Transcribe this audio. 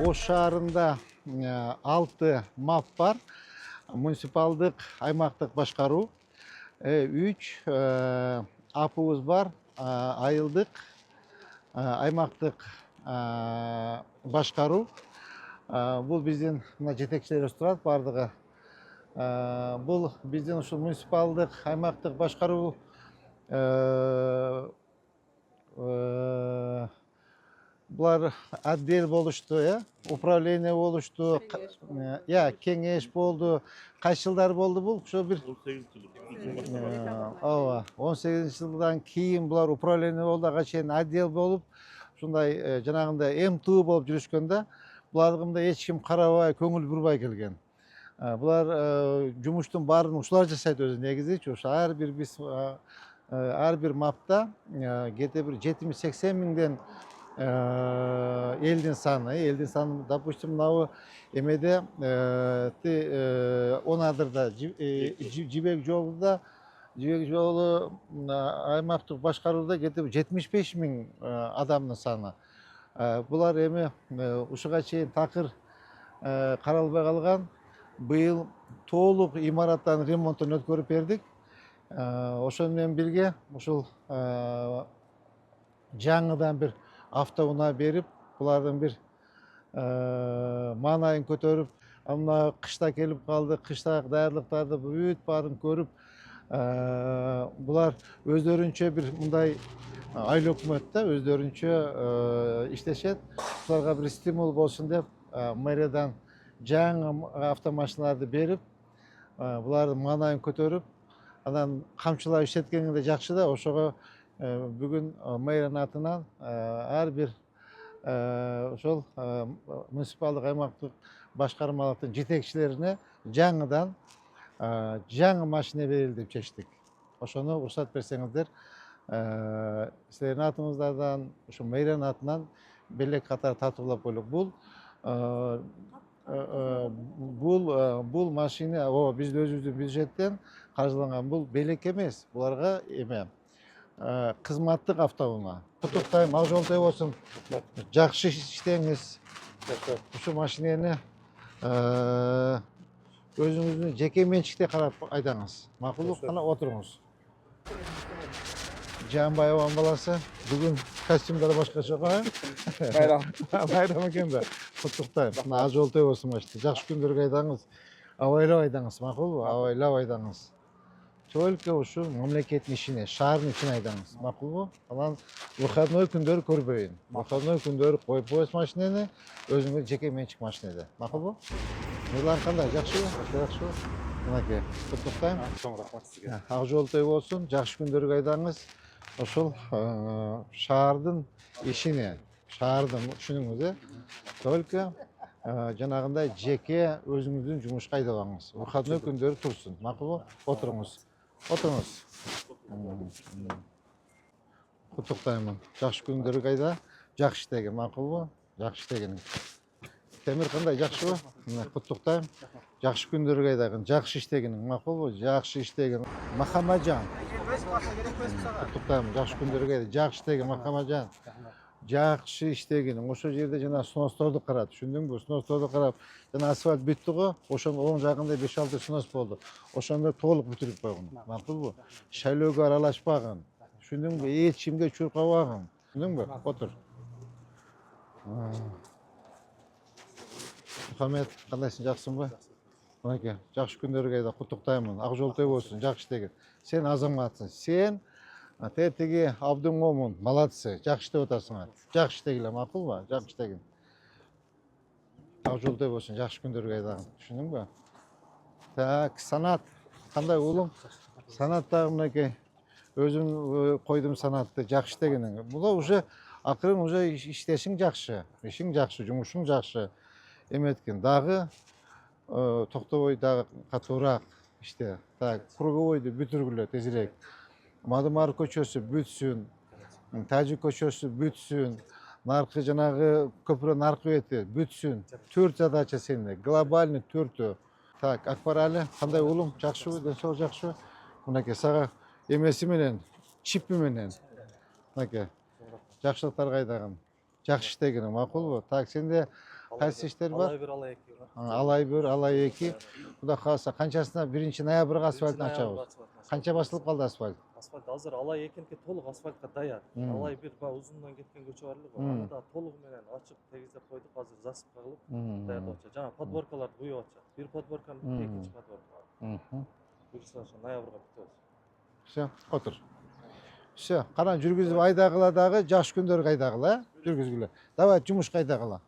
Ош шаарында 6 МАП бар. Муниципалдык аймактык башкаруу. 3 АПУбуз бар. Айылдык аймактык башкаруу. Бул биздин жетекчилерибиз турат бардыгы. Бул биздин ушул муниципалдык аймактык башкаруу булар отдел болушту, управление болушту, кеңеш болду. Кайсы жылдар болду бул? Ошо бир 18 жылдан кийин булар управление болду, ага чейин отдел болуп, ушундай жанагындай МТУ болуп жүрүшкөндө, буларга мындай эч ким карабай, көңүл бурбай келген. Булар жумуштун баарын ушулар жасайт өзү негизичи. Ошо ар бир мапта где-то бир 70-80 миңден элдин саны, допустим, мынабу эмеде Онадырда, Жибек жолу аймактык башкарууда где-то 75 миң адамдын саны. Булар эми ушуга чейин такыр каралбай калган. Быйыл толук имараттардын ремонтун өткөрүп бердик. Ошону менен бирге ушул жаңыдан бир автоунаа берип, булардын бир маанайын көтөрүп, мына кышта келип калды, кыштагы даярдыктарды бүт баарын көрүп, булар өздөрүнчө бир мындай айыл өкмөттө өздөрүнчө иштешет. Буларга бир стимул болсун деп мэриядан жаңы автомашиналарды берип, булардын маанайын көтөрүп, анан камчылап иштеткенде жакшы да. Ошого бүгүн мэриянын атынан ар бир ошол муниципалдык аймактык башкармалыктын жетекчилерине жаңыдан жаңы машина берели деп чечтик. Ошону уруксат берсеңиздер, силердин атыңыздардан, ушу мэриянын атынан белек катары тартуулап коелук. Бул машина биздин өзүбүздүн бюджеттен каржыланган. Бул белек эмес, буларга эме кызматтык автоунаа. Куттуктайм, ак жолдой болсун. Жакшы иштеңиз. Ушу машинени өзүңүздүн жеке менчикте карап айдаңыз. Макулбу? Кана отуруңуз. Жаанбаеванын баласы. Бүгүн костюмдары башкача го. Байрам экен да. Куттуктайм. Ак жолдой болсун машина. Жакшы күндөргө айдаңыз. Абайлап айдаңыз, макулбу? Абайлап айдаңыз. Только ушул мамлекеттин ишине, шаардын ичине айдаңыз. Макулбу? Анан выходной күндөрү көрбөйүн. Выходной күндөрү коюп коесуз машинени, өзүңүз жеке менчик машинеде. Макулбу? Мырлан кандай? Жакшыбы? Жакшыбы? Мынакей. Куттуктайм. Чоң рахмат сизге. Ак жолдой болсун, жакшы күндөргө айдаңыз. Ошол шаардын ишине, шаардын түшүнүңүз, только жанагындай жеке өзүңүздүн жумушка айдабаңыз. Выходной күндөрү турсун. Макулбу? Отуруңуз. Отуруңуз. Куттуктаймын. Жакшы күндөргө айда, жакшы иштегин. Макулбу? Жакшы иштегин. Темир кандай? Жакшыбы? Куттуктайм. Жакшы күндөргө айдагын, жакшы иштегин. Макулбу? Жакшы иштегин. Махамаджан. Куттуктайм. Жакшы күндөргө айда, жакшы иштегин. Махамаджан. Жакшы иштегин. Ошол жерде жана сносторду карат. Түшүндүңбү? Сносторду карап, жана асфальт бүттү го. Ошонун оң жагында 5-6 снос болду. Ошондо толук бүтүрүп койгун. Макулбу? Шайлоого аралашпагын. Түшүндүңбү? Эч кимге чуркабагын. Түшүндүңбү? Отур. Мухаммед, кандайсың? Жакшысыңбы? Мынакей, жакшы күндөргө айда. Куттуктаймын. Ак жолдой болсун, жакшы иштегин. Сен азаматсың. Сен тетиги Абдымомун, молодцы, жакшы иштеп атасыңар. Жакшы иштегиле, макулбу? Жакшы иштегин. Ак жолдой болсун, жакшы күндөргө айдагын. Түшүндүңбү? Так, санат. Кандай улум? Санат дагы мынакей. Өзүм койдум санатты, жакшы иштегениң. Була уже акырын уже иштешиң жакшы, ишиң жакшы, жумушуң жакшы эметкен. Дагы токтобой дагы катуураак иште. Так, круговойду бүтүргүлө тезирээк. Мадымар көчөсү бүтсүн, Тажик көчөсү бүтсүн, наркы жанагы көпүрөнүн аркы бети бүтсүн. 4 задача сенде, глобальный 4. Так, Акбарали, кандай улум? Жакшыбы, ден соолук жакшыбы? Мынакей сага эмеси менен, чипи менен. Мынакей, жакшылыктар кайдагын. Жакшы иштегениң макулбу? Так, сенде кайсы иштер бар? Алай 1, алай 2 бар. Алай 1, алай 2. Кудай кааласа канчасына 1-ноябрга асфальтын ачабыз. Канча басылып калды асфальт? Асфальт азыр алай 2-ке толук асфальтка даяр. Алай 1 баягы узундан кеткен көчө бар эле, аны да толугу менен ачып тегизеп койдук. Азыр засып кылып даярдап атышат. Жана подборкаларды куюп атышат. Бир подборканы бүтүп, экинчи подборка. Буюрса ошо ноябрга бүтөбүз. Все, отур. Все, кара жүргүзүп айдагыла дагы, жаш күндөр кайдагыла, жүргүзгүлө. Давай жумуш кайдагыла.